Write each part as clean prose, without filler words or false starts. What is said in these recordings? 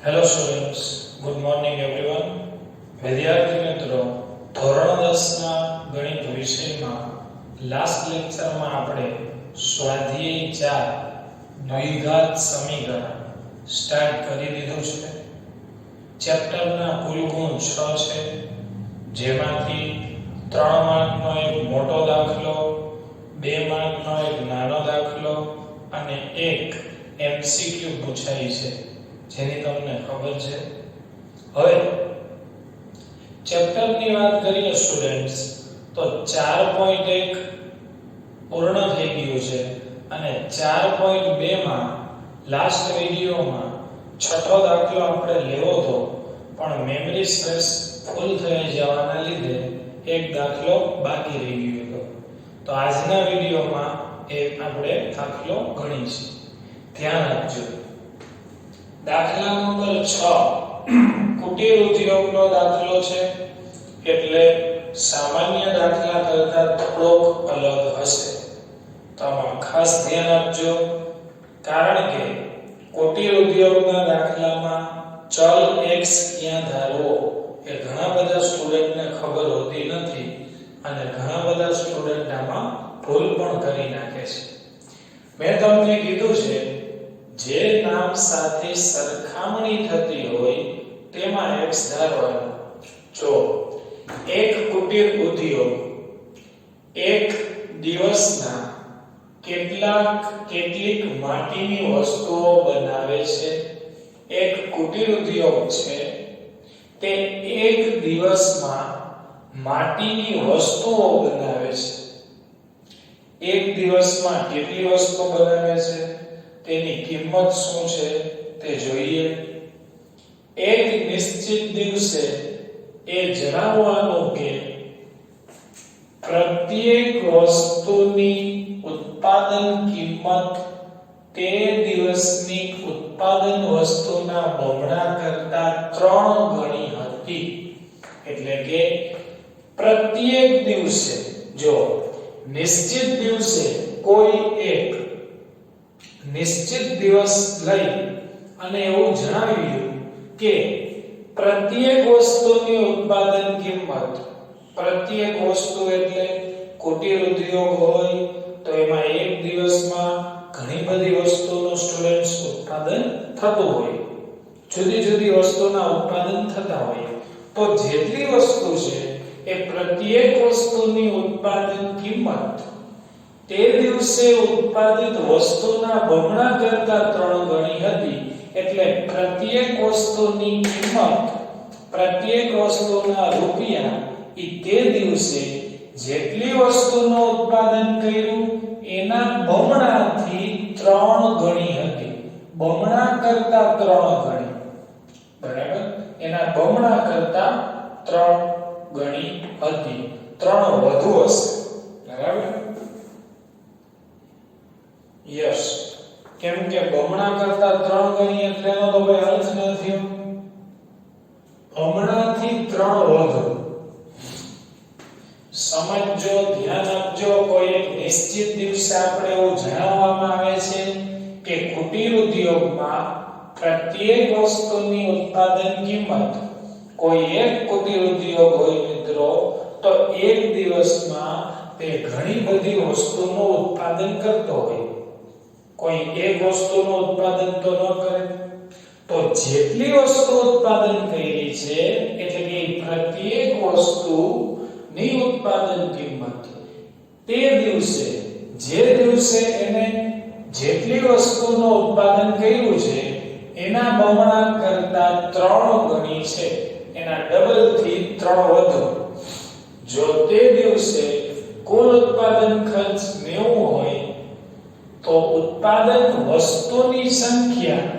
Hello students, good morning everyone. વિદ્યાર્થી મિત્રો, ધોરણ 10 ના ગણિત વિષયમાં લાસ્ટ લેક્ચરમાં આપણે સ્વાધ્યાય 4 દ્વિઘાત સમીકરણ સ્ટાર્ટ કરી દીધું છે. ચેપ્ટરના કુલ ગુણ 6 છે, જેમાંથી 3 માર્કનો એક મોટો દાખલો, 2 માર્કનો એક નાનો દાખલો અને એક MCQ પૂછાઈ છે, જેની તમને ખબર છે. હવે ચેપ્ટરની વાત કરીએ સ્ટુડન્ટ્સ, તો 4.1 પૂર્ણ થઈ ગયું છે અને 4.2 માં લાસ્ટ વિડિયોમાં છઠ્ઠો દાખલો આપણે લેવો હતો, પણ મેમરી સ્પેસ ફૂલ થઈ જવાના લીધે એક દાખલો બાકી રહી ગયો હતો. તો આજના વિડિયોમાં એક આપણે દાખલો ગણીશું. ધ્યાન આપજો. દાખલા નંબર 6 કુટીર ઉદ્યોગનો દાખલો છે, એટલે સામાન્ય દાખલા કરતા થોડોક અલગ હશે. તો આમાં ખાસ ધ્યાન આપજો, કારણ કે કુટીર ઉદ્યોગના દાખલામાં ચલ x ક્યાં ધારવો એ ઘણા બધા સ્ટુડન્ટને ખબર હોતી નથી અને ઘણા બધા સ્ટુડન્ટ આમાં ભૂલ પણ કરી નાખે છે. મેં તમને કીધું છે, જે નામ સાથે સરખામણી થતી હોય તેમાં x ધારવાનો. જો એક કુટીર ઉદ્યોગ એક દિવસના કેટલીક માટીની વસ્તુઓ બનાવે છે. એક કુટીર ઉદ્યોગ છે તે એક દિવસમાં માટીની વસ્તુઓ બનાવે છે. એક દિવસમાં કેટલી વસ્તુઓ બનાવે છે, તેની કિંમત શું છે તે જોઈએ. એક નિશ્ચિત દિવસે એ જણાવવાનું કે પ્રત્યેક વસ્તુની ઉત્પાદન કિંમત તે દિવસની ઉત્પાદન વસ્તુના બમણા કરતા 3 ગણી હતી. એટલે કે પ્રત્યેક દિવસે, જો નિશ્ચિત દિવસે કોઈ એક નિશ્ચિત દિવસ લઈ અને એવું જણાવ્યું કે પ્રત્યેક વસ્તુની ઉત્પાદન કિંમત, પ્રત્યેક વસ્તુ એટલે કુટીર ઉદ્યોગ હોય તો એમાં એક દિવસમાં ઘણી બધી વસ્તુનું સ્ટુડન્ટ્સ ઉત્પાદન થતું હોય, જુદી જુદી વસ્તુના ઉત્પાદન થતા હોય, તો જેટલી વસ્તુ છે એ પ્રત્યેક વસ્તુની ઉત્પાદન કિંમત તે દિવસે ઉત્પાદિત વસ્તુના બમણા કરતા 3 ગણી હતી. એટલે પ્રત્યેક વસ્તુની કિંમત, પ્રત્યેક વસ્તુના રૂપિયા એ તે દિવસે જેટલી વસ્તુનું ઉત્પાદન કર્યું એના બમણાથી 3 ગણી હતી. બમણા કરતા 3 ગણી, બરાબર? એના બમણા કરતા 3 ગણી હતી. 3 વધુ હશે, બરાબર? યસ, કેમ કે બમણા કરતા 3 ગણી એટલે એનો તો કોઈ અર્થ નથી. બમણાથી 3 વધુ. સમજો, ધ્યાન આપજો. કોઈ એક નિશ્ચિત દિવસે આપણે એવું જણાવવામાં આવે છે કે કુટીર ઉદ્યોગમાં પ્રત્યેક વસ્તુની ઉત્પાદન કિંમત, કોઈ એક કુટીર ઉદ્યોગ હોય મિત્રો, તો એક દિવસમાં તે ઘણી બધી વસ્તુનું ઉત્પાદન કરતો હોય. કોઈ એક વસ્તુનું ઉત્પાદન તો ન કરે, તો જેટલી વસ્તુ ઉત્પાદન કરી છે એટલે કે પ્રત્યેક વસ્તુની ઉત્પાદન કિંમત તે દિવસે, જે દિવસે એને જેટલી વસ્તુનું ઉત્પાદન કર્યું છે એના બમણા કરતા 3 ગણી છે, એના ડબલ થી 3 વધુ. જો તે દિવસે કુલ ઉત્પાદન ખર્ચ 90 હોય તો ઉત્પાદન વસ્તુની સંખ્યા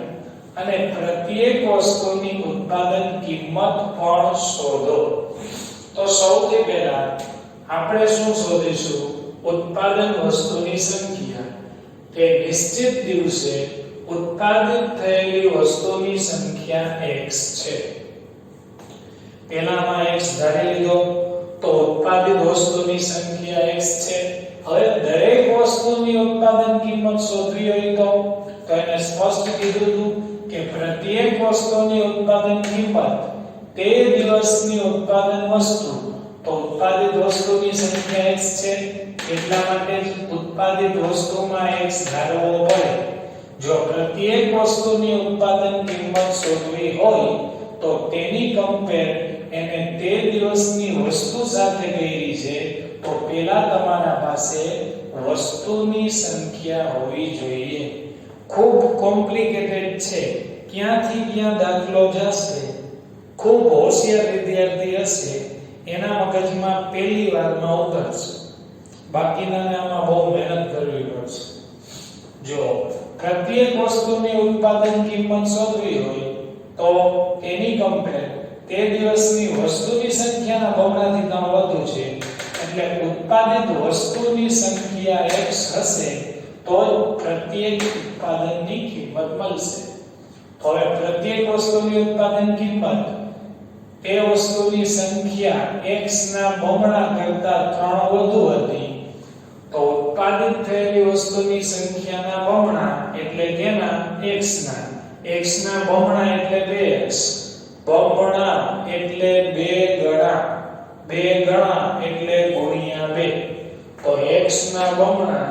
અને પ્રત્યેક વસ્તુની ઉત્પાદન કિંમત પણ શોધો. તો સૌથી પહેલા આપણે શું શોધીશું? ઉત્પાદન વસ્તુની સંખ્યા. તે નિશ્ચિત દિવસે ઉત્પાદિત થયેલી વસ્તુની સંખ્યા x છે. પહેલામાં x ધારી લીધો, તો ઉત્પાદિત વસ્તુની સંખ્યા x છે. હવે દરેક વસ્તુની ઉત્પાદન કિંમત શોધવી હોય તો એને સ્પષ્ટ કીધું હતું કે પ્રત્યેક વસ્તુની ઉત્પાદન કિંમત તે દિવસની ઉત્પાદન વસ્તુ, તો ઉત્પાદિત વસ્તુની સંખ્યા x છે, એટલા માટે જ ઉત્પાદિત વસ્તુમાં x ધારવો પડે. જો પ્રત્યેક વસ્તુની ઉત્પાદન કિંમત શોધવી હોય તો તેની કમ્પેર એને તે દિવસની વસ્તુ સાથે કરી છે, તો પહેલા તમારા પાસે વસ્તુની સંખ્યા હોવી જોઈએ. ખૂબ કોમ્પ્લિકેટેડ છે, ક્યાંથી ક્યાં દાખલો જશે. ખૂબ હોશિયાર વિદ્યાર્થી હશે એના મગજમાં પહેલી વારમાં ઉતરશે, બાકીનાને આમાં બહુ મહેનત કરવી પડશે. જો પ્રત્યેક વસ્તુની ઉત્પાદન કિંમત શોધવી હોય તો એની કમ્પેર તે દિવસની વસ્તુની સંખ્યાના બમણાથી કામ વધુ છે, એટલે ઉત્પાદિત વસ્તુની સંખ્યા x હશે તો પ્રત્યેક ઉત્પાદનની કિંમત મળશે. તો હવે પ્રત્યેક વસ્તુની ઉત્પાદન કિંમત તે વસ્તુની સંખ્યા x ના બમણા કરતા 3 વધુ હતી, તો ઉત્પાદિત થયેલી વસ્તુની સંખ્યાના બમણા એટલે કેના x ના બમણા એટલે 2x, બમણા એટલે 2 ગણા, 2 ગણા એટલે ગુણ્યા 2, તો x ના બમણા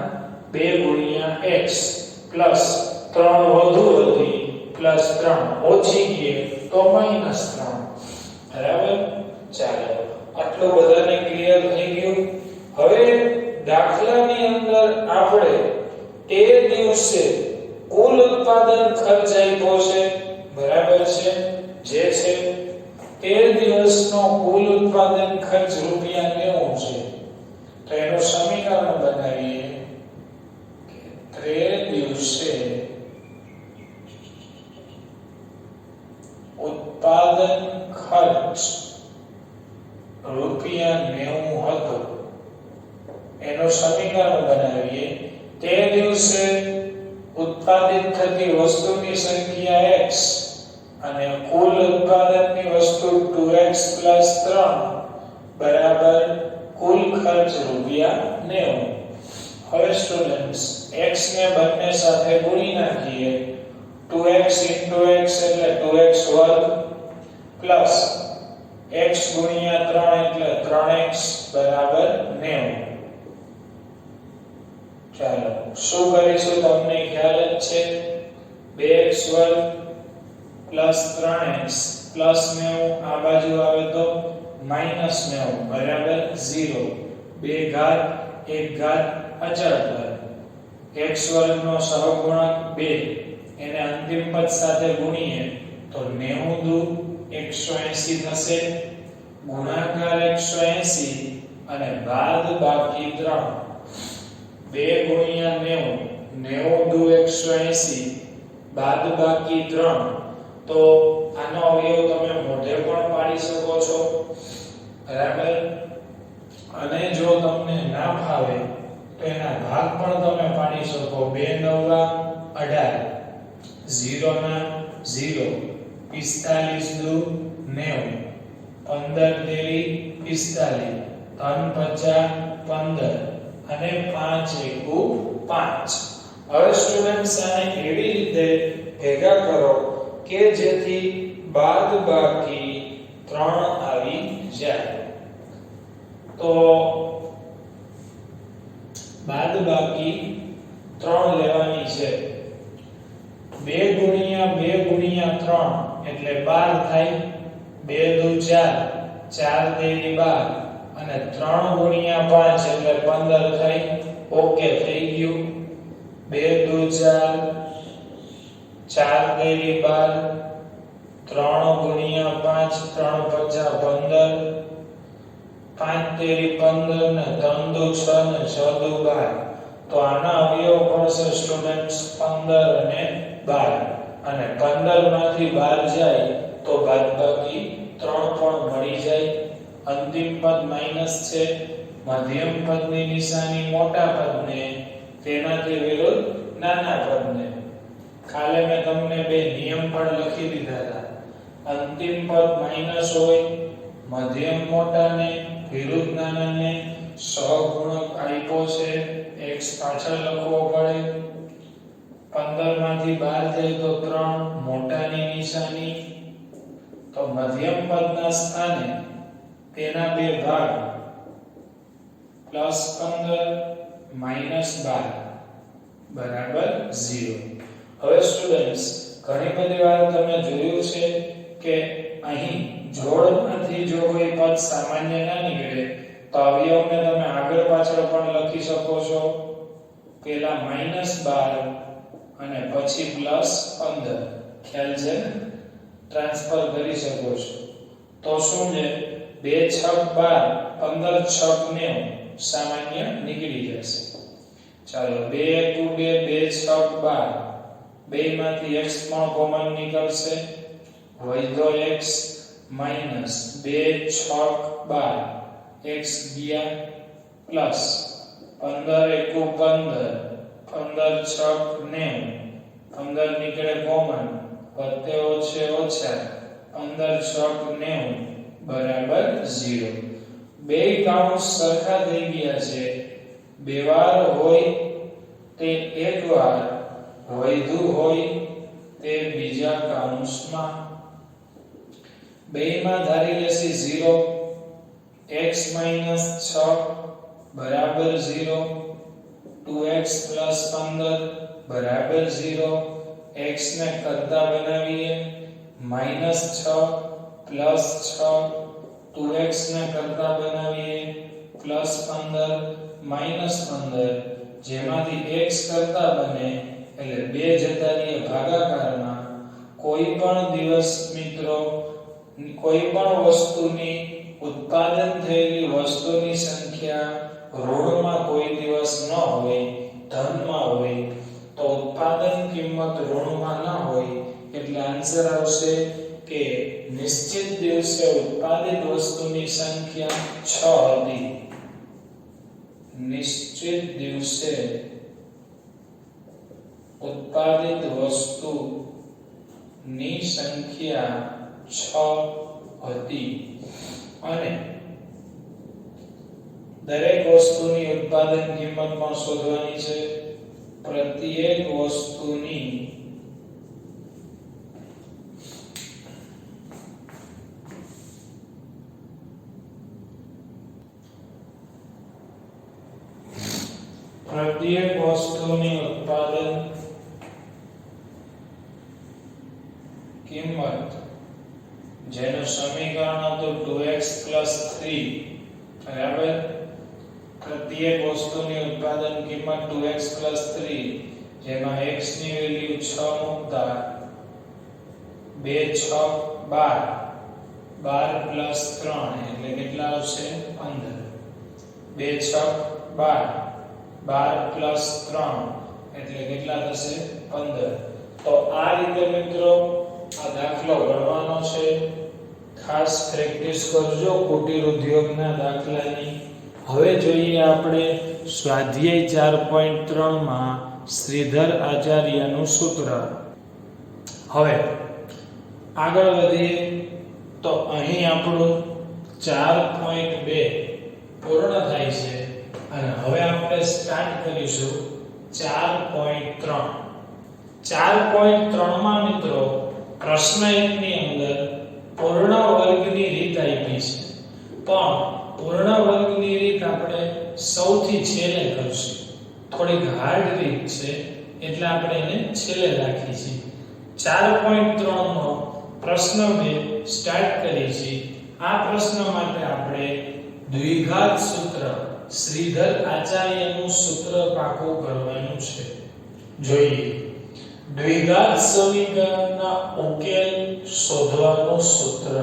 2 ગુણ્યા x પ્લસ 3 વધુ હતી પ્લસ 3 ઓછી ગઈ તો માઈનસ 3. બરાબર? ચાલો, આટલું બધાને ક્લિયર થઈ ગયું. હવે દાખલાની અંદર આપણે તે દિવસે કુલ ઉત્પાદન ખર્ચ આપ્યો છે, બરાબર છે, જે છે તે દિવસનો કુલ ઉત્પાદન ખર્ચ રૂપિયા 90 છે. તો એનું સમીકરણ બનાવીએ કે તે દિવસે ઉત્પાદન ખર્ચ રૂપિયા 90 હતો. એનું સમીકરણ બનાવીએ તે દિવસે ઉત્પાદિત થતી વસ્તુની સંખ્યા x અને કુલ ઉત્પાદનની વસ્તુ 2x 3 બરાબર કુલ ખર્ચ રૂપિયા 90. હવે સ્ટુડન્ટ્સ x ને બંને સાથે ગુણી નાખીએ. 2x * x એટલે 2x વર્ગ પ્લસ x ગુણ્યા 3 એટલે 3x બરાબર 90. ચાલો શું કરીશું તમને ખ્યાલ જ છે. 2x વર્ગ પ્લસ 3x પ્લસ 90 આ બાજુ આવે તો માઈનસ 90 બરાબર 0. 2 ઘાત 1 ઘાત અચળ પદ, x વર્ગનો સહગુણક 2 એને અંતિમ પદ સાથે ગુણીએ તો 90 દુ 180 થશે, ગુણાકાર 180 અને બાદ બાકી 3. 2 ગુણ્યા 90 90 દુ 180 બાદ બાકી 3. તો આનો અવયવ તમે મોઢે પણ પાડી શકો છો, બરાબર. અને જો તમને ના ફાવે તો એના ભાગ પણ તમે પાડી શકો. 2 9 18 0 ના 0 45 દુ 90 15 તેરી 45 3 50 15 અને 5 એકુ 5. હવે સ્ટુડન્ટ્સ આને એવી રીતે ભેગા કરો કે જેથી બાદબાકી 3 આવી જાય. તો બાદબાકી 3 લેવાની છે. 2 ગુણ્યા 2 ગુણ્યા 3 એટલે 12 થાય. 2 દુ 4 4 તેરી 12 અને 3 ગુણ્યા 5 એટલે 15 થાય. ઓકે થઈ ગયું. 2 દુ 4 4 તેરી 12 3 ગુણ્યા 5 3 50 15 5 તેરી 15 ને 3 દુ 6 ને 6 દુ 12. તો આના અવયવ પડશે સ્ટુડન્ટ્સ 15 અને 12 અને 15 માંથી 12 જાય તો બાદબાકી 3 પણ મળી જાય. અંતિમ પદ માઈનસ છે, મધ્યમ પદની નિશાની મોટા પદને, તેનાથી વિરુદ્ધ નાના પદને. કાલે મેં તમને બે નિયમ પણ લખી દીધા હતા. અંતિમ પદ માઈનસ હોય, મધ્યમ મોટાને વિરુદ્ધ નાનાને સહગુણક આપ્યો છે, x પાછળ લખવો પડે 15 માંથી 12 જાય તો 3, મોટાની નિશાની, તો મધ્યમ પદના સ્થાને તેના બે ભાગ +15 -12 બરાબર 0. હવે સ્ટુડન્ટ્સ ઘણી બધી વાર તમે જોયું છે કે અહીં જોડમાંથી જો કોઈ પદ સામાન્ય ના નીકળે તો અવયવને તમે આગળ પાછળ પણ લખી શકો છો. પહેલા -12 અને પછી +15 ખ્યાલ છે ને, ટ્રાન્સફર કરી શકો છો. તો શું છે 2 × 6 = 12, 15 × 6 = 90 સામાન્ય નીકળી જશે. ચાલો 2 × 2 = 2 × 6 = 12, બેમાંથી x પણ કોમન નીકળશે, વધ્યો x માઈનસ 2 × 6 = 12, x ગયા પ્લસ 15 × 1 = 15, 15 × 6 = 90, 15 નીકળે કોમન, વત્તે ઓછે ઓછા 15 × 6 = 90 બરાબર 0. બે કાઉન્સ સરખા થઈ ગયા છે. બે વાર હોય તે એક વાર, વધ્યું હોય તે બીજા કાઉન્સમાં. બેમાં ધારી લેશે 0, x - 6 બરાબર 0, 2x + 15 બરાબર 0, x ને કરતા બનાવીએ -6 + 6, 2x ને કરતા બનાવીએ +15 -15, જેમાંથી x કરતા બને એટલે 2 જતા રહીએ ભાગાકારમાં. કોઈ પણ દિવસ મિત્રો કોઈ પણ વસ્તુની ઉત્પાદન થયેલી વસ્તુની સંખ્યા ઋણમાં કોઈ દિવસ ન હોય, ધનમાં હોય. તો ઉત્પાદન કિંમત ઋણમાં ન હોય એટલે આન્સર આવશે કે નિશ્ચિત દિવસે ઉત્પાદિત વસ્તુની સંખ્યા 6 હતી. નિશ્ચિત દિવસે ઉત્પાદિત વસ્તુની સંખ્યા 6 હતી અને દરેક વસ્તુની ઉત્પાદન કિંમત પણ શોધવાની છે. પ્રત્યેક વસ્તુની ઉત્પાદન કિંમત જેનું સમીકરણ હતું 2x + 3 બરાબર. પ્રત્યેક વસ્તુની ઉત્પાદન કિંમત 2x + 3, જેમાં x ની વેલ્યુ 6 મૂકતા 2 × 6 = 12, 12 + 3 એટલે કેટલા આવશે 15, 2 × 6 = 12, 12 + 3 એટલે કેટલા થશે 15. તો આ રીતે મિત્રો આ દાખલો ગણવાનો છે. ખાસ પ્રેક્ટિસ કરજો કુટીર ઉદ્યોગના દાખલાની. હવે જોઈએ આપણે સ્વાધ્યાય 4.3 માં શ્રીધર આચાર્યનું સૂત્ર. હવે આગળ વધીએ તો અહીં આપણું 4.2 પૂર્ણ થાય છે અને હવે આપણે સ્ટાર્ટ કરીશું 4.3. 4.3 માં મિત્રો પ્રશ્ન 1 ની અંદર પૂર્ણ વર્ગની રીત આપી છે, પણ પૂર્ણ વર્ગની રીત આપણે સૌથી છેલ્લે કરશું. થોડીક હાર્ડ રીત છે એટલે આપણે એને છેલ્લે રાખી છે. 4.3 નો પ્રશ્ન 2 સ્ટાર્ટ કરી છે. આ પ્રશ્ન માટે આપણે દ્વિઘાત સૂત્ર શ્રીધર આચાર્યનું સૂત્ર પાકું કરવાનું છે. જોઈએ દ્વિઘાત સમીકરણના ઉકેલ શોધવાનું સૂત્ર.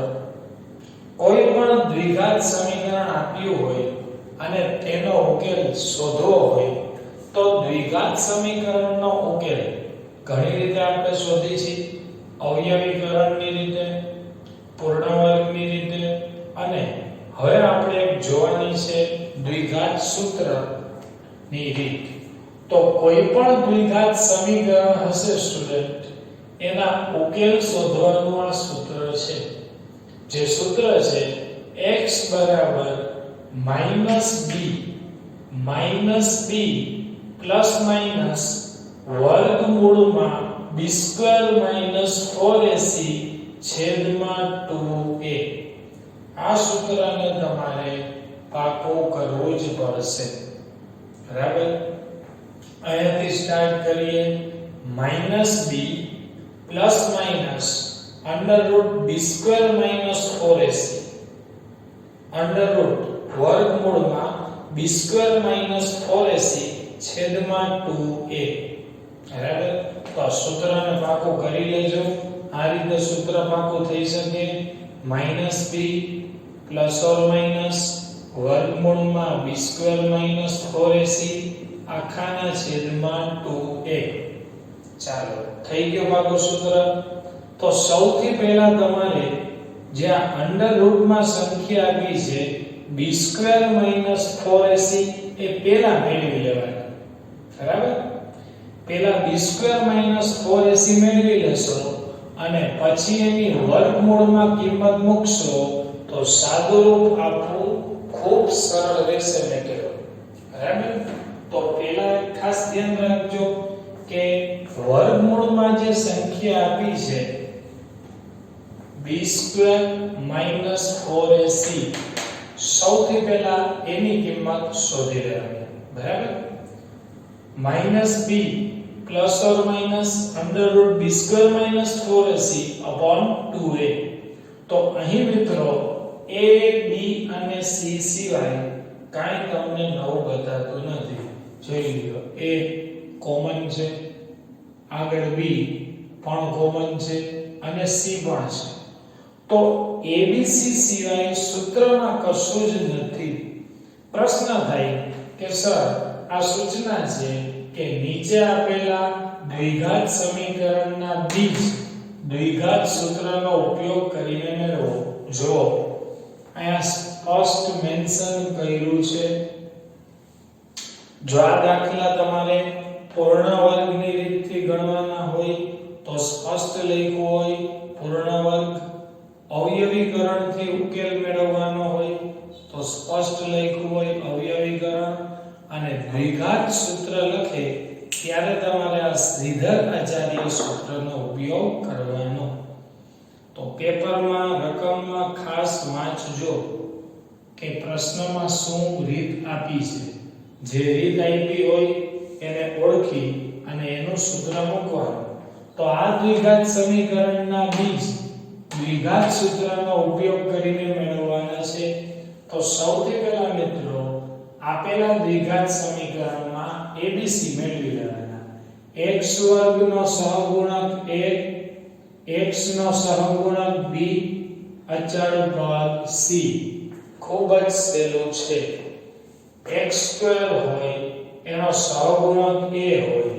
કોઈ પણ દ્વિઘાત સમીકરણ આપ્યું હોય અને તેનો ઉકેલ શોધવો હોય તો દ્વિઘાત સમીકરણનો ઉકેલ ઘણી રીતે આપણે શોધી છે. અવયવીકરણની રીતે, પૂર્ણ વર્ગની રીતે અને હવે આપણે એક જોવાની છે દ્વિઘાત સૂત્રની રીત. તો કોઈ પણ દ્વિઘાત સમીકરણ હશે સ્ટુડન્ટ, એના ઉકેલ શોધવાનું આ સૂત્ર છે. જે સૂત્ર છે x = -b - b ± વર્ગમૂળમાં b² - 4ac છેદમાં 2a. આ સૂત્રને તમારે પાકું કરવું જ પડશે. બરાબર? અહીંયાથી સ્ટાર્ટ કરીએ. -b plus minus √b² - 4ac વર્ગમૂળમાં b² - 4ac છેદમાં 2a. બરાબર? તો આ સૂત્રને પાકું કરી લેજો. આ રીતે સૂત્ર પાકું થઈ શકે. -b પ્લસ ઓર માઈનસ વર્ગમૂળમાં b² - 4ac આખાના છેદમાં 2a. ચાલો, થઈ ગયો પાકું સૂત્ર. તો સૌથી પહેલા તમારે જે આ અંડર રૂટમાં સંખ્યા આપી છે b² - 4ac એ પહેલા મેળવી લેવાની. બરાબર? પહેલા b² - 4ac મેળવી લેશો અને પછી એની વર્ગમૂળમાં કિંમત મૂકશો તો સાદુરૂપ આપવું ખૂબ સરળ રહેશે મિત્રો. બરાબર? તો પહેલા ખાસ ધ્યાન રાખજો કે વર્ગમૂળમાં જે સંખ્યા આપી છે b² - 4ac સૌથી પહેલા એની કિંમત શોધી લેવાની. બરાબર? -b plus or minus √b² - 4ac upon 2a. તો અહીં મિત્રો a, b અને c સિવાય કાંઈ તમને નવું બતાતું નથી. જોઈ લો, a કોમન છે, આગળ b પણ કોમન છે અને c પણ છે. તો abc સિવાય સૂત્રમાં કશું જ નથી. પ્રશ્ન થાય કે સર આ સૂચના છે કે નીચે આપેલા દ્વિઘાત સમીકરણના બીજ દ્વિઘાત સૂત્રનો ઉપયોગ કરીને મેળવો. જો અહીંયા સ્પષ્ટ મેન્શન કર્યું છે. જો આ દાખલા તમારે પૂર્ણ વર્ગની રીતથી ગણવાના હોય તો સ્પષ્ટ લખ્યું હોય, પૂર્ણ વર્ગ અવયવીકરણથી ઉકેલ મેળવવાનો હોય તો સ્પષ્ટ લખ્યું હોય અવયવીકરણ, અને દ્વિઘાત સૂત્ર લખે ત્યારે તમારે આ શ્રીધર આચાર્ય સૂત્રનો ઉપયોગ કરવાનો. તો પેપરમાં રકમમાં ખાસ વાંચજો કે પ્રશ્નમાં શું રીત આપી છે. જે રીત આપી હોય એને ઓળખી અને એનું સૂત્ર મૂકવાનું. તો આ દ્વિઘાત સમીકરણના બીજ દ્વિઘાત સૂત્રનો ઉપયોગ કરીને મેળવવાના છે. તો સૌથી પહેલા મિત્રો આપેલા દ્વિઘાત સમીકરણમાં abc મેળવી લેવાના. x² નો સહગુણક 1, x નો સહગુણક b, અચળ પદ c. ખૂબ જ સહેલું છે. x² હોય એનો સહગુણક a હોય.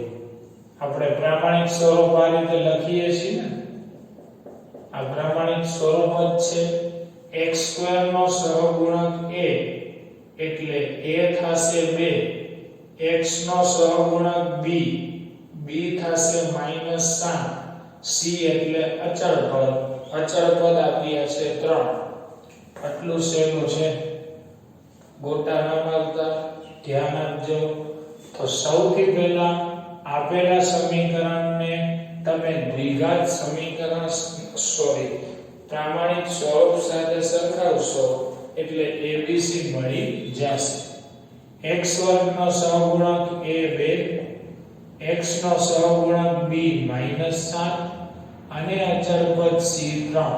આપણે પ્રામાણિક સ્વરૂપ આ રીતે લખીએ છીએ ને, આ પ્રામાણિક સ્વરૂપ જ છે. x² નો સહગુણક a એટલે a થશે 2, x નો સહગુણક b, b થશે -7, c એટલે અચળ પદ આપ્યા છે 3. આટલું સહેલું છે. ગોટા ન મારતા ધ્યાન આપજો. તો સૌથી પહેલા આપેલા સમીકરણને તમે દ્વિઘાત સમીકરણ પ્રામાણિક સ્વરૂપ સાથે સરખાવશો એટલે abc મળી જશે. x² નો સહગુણક a 2, x નો સહગુણક b -7 અને અચળ પદ c 3.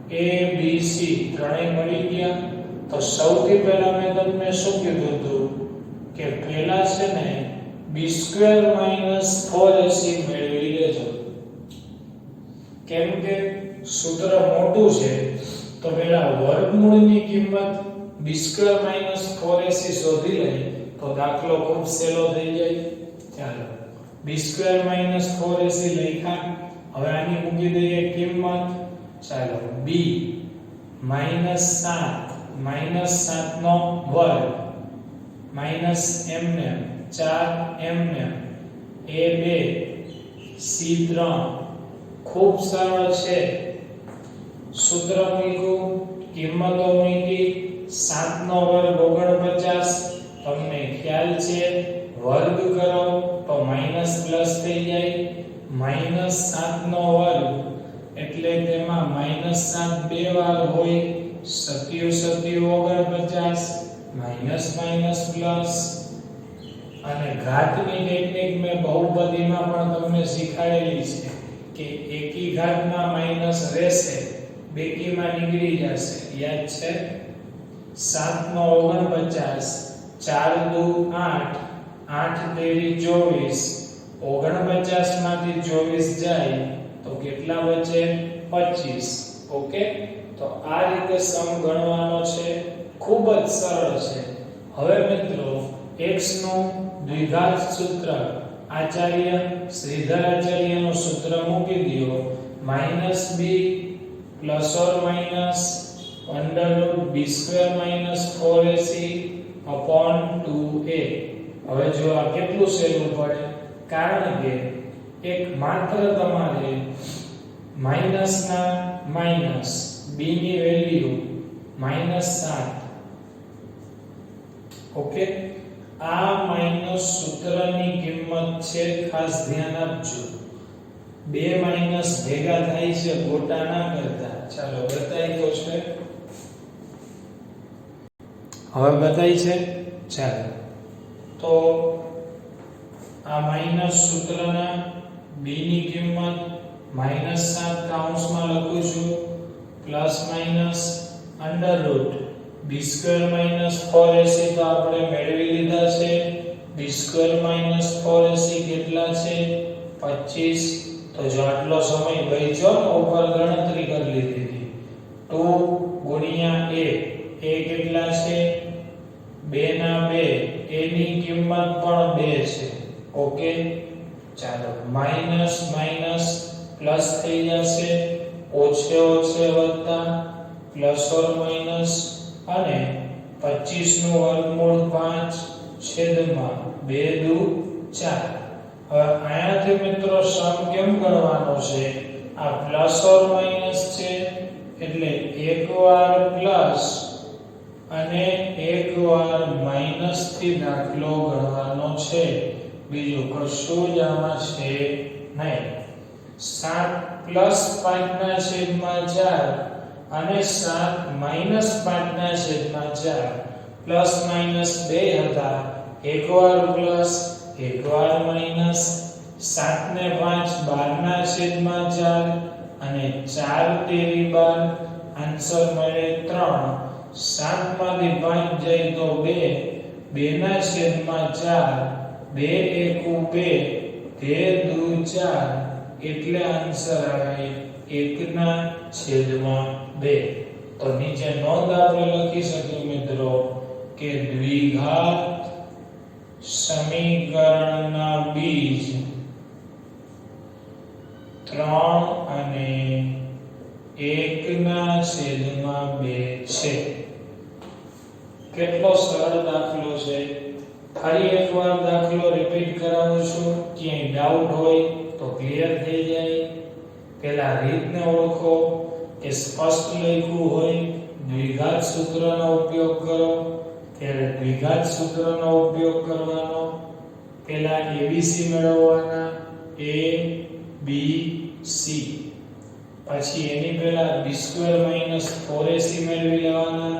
a b c ત્રણેય મળી ગયા. તો સૌથી પહેલા મેં તમને શું કીધું હતું કે પહેલા છે ને b² - 4ac મેળવી લેજો. કેમ કે સૂત્ર મોટું છે તો પહેલા વર્ગમૂળની કિંમત b² - 4ac શોધી લઈ તો દાખલો ખૂબ સહેલો થઈ જાય. ચાલો b² - 4ac લખ્યા. હવે આની મૂકી દઈએ કિંમત. ચાલો b -7 નો વર્ગ -m4m a2 c3. ખૂબ સરળ છે. સૂત્ર મૂક્યું, કિંમતો મૂકી. 7 નો વર્ગ 49. તમને ખ્યાલ છે વર્ગ કરો તો -7 માઈનસ પ્લસ થઈ જાય, -7 નો વર્ગ એટલે તેમાં -7 બે વાર હોય, 7 49 માઈનસ માઈનસ પ્લસ. અને ઘાતની ટેકનિક મેં બહુપદીમાં પણ તમને શીખવાડેલી છે કે એકી ઘાતમાં માઈનસ રહેશે, બેકીમાં નીકળી જશે, યાદ છે? 7 નો 49, 4 દુ 8, 8 તેરી 24, 49 માંથી 24 જાય તો કેટલા બચે? 25. ઓકે, તો આ રીતે સમ ગણવાનો છે, ખૂબ જ સરળ છે. હવે મિત્રો x નું દ્વિઘાત સૂત્ર આચાર્ય શ્રીધર આચાર્યનું સૂત્ર મૂકી દો, -b ± √b² - 4ac/2a. હવે જો આ કેટલું સહેલું પડે, કારણ કે એક માત્ર તમારે માઈનસ ના માઈનસ b ની વેલ્યુ -7. ઓકે, આ માઈનસ સૂત્રની કિંમત છે, ખાસ ધ્યાન આપજો. બે માઈનસ ભેગા થાય છે, ગોટા ના કરતા. ચાલો બતાઈ તો છે, હવે બતાઈ છે. ચાલો તો આ માઈનસ સૂત્રના b ની કિંમત -7 કૌંસમાં લખું છું, પ્લસ માઈનસ √b² - 4ac તો આપણે મેળવી લીધા છે. b² - 4ac કેટલા છે? 25. તો જો આટલો સમય બચ્યો ને, ઉપર ગણતરી કરી લીધી. 2 * a, a કેટલા છે? 2 ના 2, a ની કિંમત પણ 2 છે. ઓકે, ચાલો માઈનસ માઈનસ પ્લસ થઈ જશે, ઓછે ઓછે વત્તા, પ્લસ ઓર માઈનસ, અને 25 નું વર્ગમૂળ 5 છેદમાં 2 દુ 4. હવે આયાથી મિત્રો સમ કેમ ગણવાનો છે? આ પ્લસ ઓર માઈનસ છે એટલે એક વાર પ્લસ અને એક વાર માઈનસ થી દાખલો ગણવાનો છે, બીજું કશું જ આમાં છે નહીં. 7 + 5/4 અને 7 - 5/4 પ્લસ માઈનસ 2 હતા, એક વાર પ્લસ એક વાર માઈનસ. 7 ને 5 12/4 અને 4 તેરી 12, આન્સર મળે 3. 7 માંથી 5 જાય તો 2, 2/4, 2 એકુ 2, 2 દુ 4, એટલે આન્સર આવે 1/2. તો નીચે નોંધ આપણે લખી શકીએ મિત્રો કે દ્વિઘાત સમીકરણના બીજ 3 અને 1/2 છે. કેટલો સરળ દાખલો છે. ફરી એકવાર દાખલો રિપીટ કરાવું છું, ક્યાંય ડાઉટ હોય તો ક્લિયર થઈ જાય. પહેલા રીતને ઓળખો કે સ્પષ્ટ લખ્યું હોય દ્વિઘાત સૂત્રનો ઉપયોગ કરો, ત્યારે દ્વિઘાત સૂત્રનો ઉપયોગ કરવાનો. પહેલા abc મેળવવાના, a b c, પછી એની પહેલા b² - 4ac મેળવી લેવાના,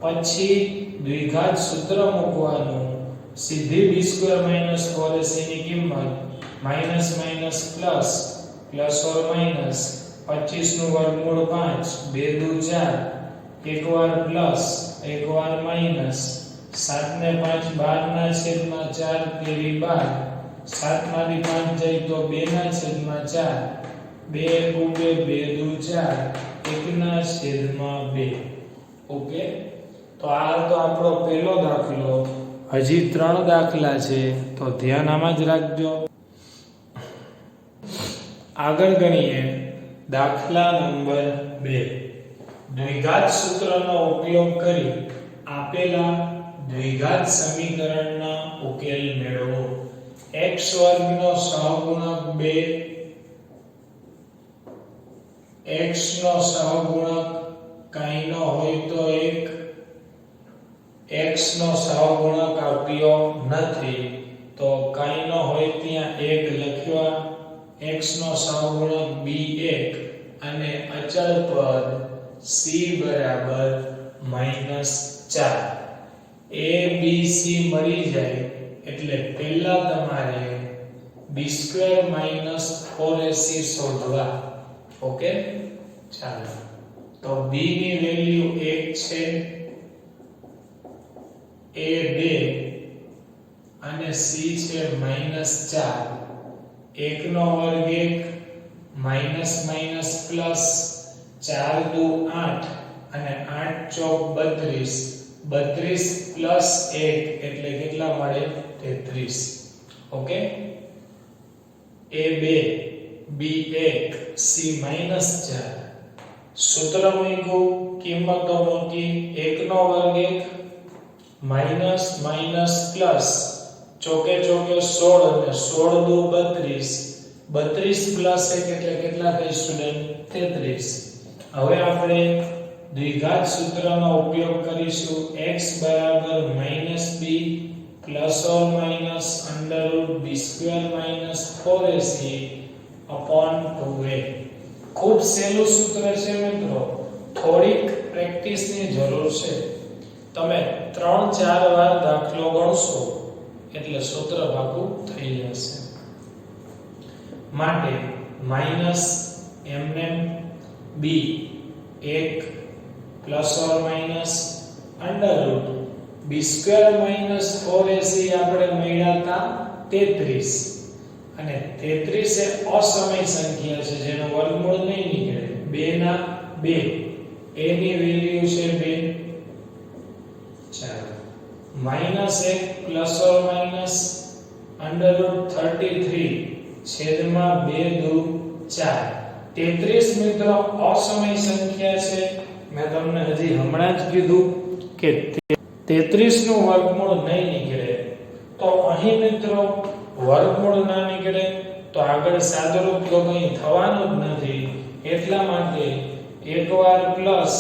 પછી દ્વિઘાત સૂત્ર મૂકવાનું, સીધી b² - 4ac ની કિંમત minus minus plus, plus or minus 25 નું વર્ગમૂળ 5, 2 દુ 4, એક વાર પ્લસ એક વાર માઈનસ. 7 ને 5 12/4 તેરી 12, 7 માંથી 5 જાય તો 2/4, 2 એકુ 2, 2 દુ 4, 1/2. ઓકે, તો આ તો આપણો પહેલો દાખલો. હજી 3 દાખલા છે, તો ધ્યાન આમાં જ રાખજો. આગળ ગણીએ દાખલા નંબર 2. દ્વિઘાત સૂત્રનો ઉપયોગ કરી આપેલા દ્વિઘાત સમીકરણના ઉકેલ મેળવો. x² નો સહગુણક 2, x નો સહગુણક કાંઈ ન હોય તો 1, x નો સહગુણક આપ્યો નથી, તો કાઈ ન હોય ત્યાં 1 લખ્યો, x નો સહગુણક b1 અને અચળ પદ c બરાબર -4. a b c મળી જાય એટલે પહેલા તમારે b² - 4ac શોધવા. ઓકે, ચાલો. તો b ની વેલ્યુ 1 છે, a 2 અને c છે -4. 1 નો વર્ગ 1 માઈનસ માઈનસ પ્લસ 4 દુ 8 અને 8 ચોક 32. 32 પ્લસ 1 એટલે કેટલા મળે? 33. Okay, a2 b1 c -4. સૂત્ર મૂક્યું, કિંમતો મૂકી. 1 નો વર્ગ 1 માઈનસ માઈનસ પ્લસ ચોકે ચોકે 16 અને 16 દુ 32. 32 પ્લસ 1 એટલે કેટલા થાય સ્ટુડન્ટ? 33. હવે આપણે દ્વિઘાત સૂત્રનો ઉપયોગ કરીશું. x બરાબર -b plus or minus √b² - 4ac upon 2a. ખૂબ સહેલું સૂત્ર છે મિત્રો, થોડીક પ્રેક્ટિસની જરૂર છે. તમે 3-4 વાર દાખલો ગણશો એટલે સૂત્ર પાકું થઈ જશે. માટે minus mm b 1 plus or minus √b² - 4ac આપણે મળ્યા હતા 33 અને 33 એ અસમય સંખ્યા છે જેનો વર્ગમૂળ નહીં નીકળે. 2 ના 2, a ની વેલ્યુ છે 2. ચાલો, -1 પ્લસ ઓર માઈનસ √33 છેદમાં 2 દુ 4. 33 મિત્રો અસમય સંખ્યા છે. મેં તમને હજી હમણાં જ કીધું કે 33 નું વર્ગમૂળ નહીં નીકળે. તો અહીં મિત્રો વર્ગમૂળ ના નીકળે તો આગળ સાદુરૂપ તો કંઈ થવાનું જ નથી. એટલા માટે એકવાર પ્લસ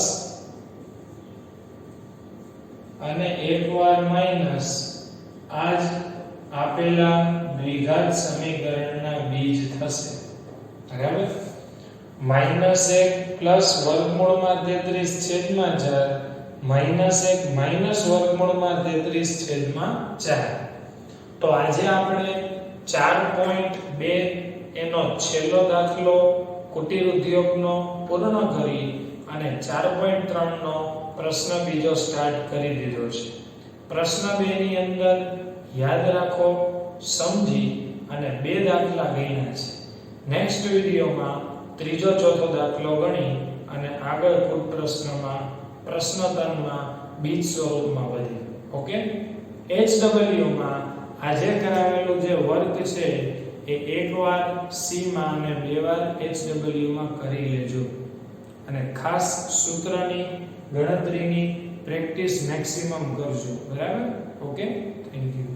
અને એકવાર માઈનસ આ જ આપેલા દ્વિઘાત સમીકરણના બીજ થશે. બરાબર? -1 પ્લસ વર્ગમૂળમાં 33 છેદમાં 4 -1 માઈનસ વર્ગમૂળમાં 33 છેદમાં 4. તો આજે આપણે 4.2 એનો છેલ્લો દાખલો કુટીર ઉદ્યોગનો પૂર્ણ કરી અને 4.3 નો પ્રશ્ન બીજો સ્ટાર્ટ કરી દીધો છે. પ્રશ્ન 2 ની અંદર યાદ રાખો, સમજી અને 2 દાખલા ગણ્યા છે. નેક્સ્ટ વિડિયોમાં ત્રીજો ચોથો દાખલો ગણી અને આગળ કુલ પ્રશ્નમાં પ્રશ્ન 3 માં બીજ સ્વરૂપમાં વધીએ. ઓકે, HW માં આજે કરાવેલું જે વર્ક છે એ એકવાર C માં અને 2 વાર HW માં કરી લેજો અને ખાસ સૂત્રની ગણતરીની પ્રેક્ટિસ મેક્સિમમ કરજો. બરાબર? Okay, thank you.